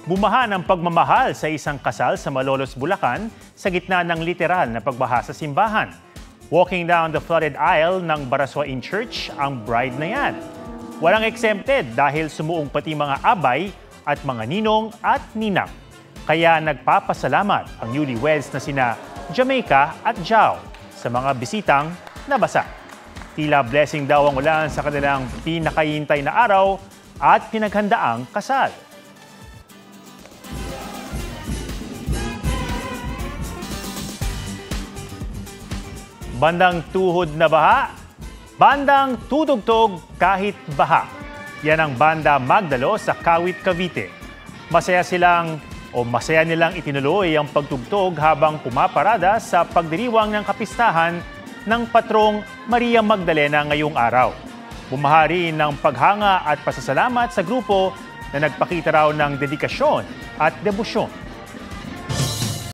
Bumaha ng pagmamahal sa isang kasal sa Malolos, Bulacan sa gitna ng literal na pagbaha sa simbahan. Walking down the flooded aisle ng Baraswain Church ang bride na yan. Walang exempted dahil sumuong pati mga abay at mga ninong at ninang. Kaya nagpapasalamat ang newlyweds na sina Jamaica at Jao sa mga bisitang nabasa. Tila blessing daw ang ulan sa kanilang pinakahihintay na araw at pinaghandaang kasal. Bandang tuhod na baha, bandang tutugtog kahit baha. Yan ang Banda Magdalo sa Kawit, Cavite. Masaya nilang itinuloy ang pagtugtog habang pumaparada sa pagdiriwang ng kapistahan ng patrong Maria Magdalena ngayong araw. Bumahari ng paghanga at pasasalamat sa grupo na nagpakita raw ng dedikasyon at debosyon.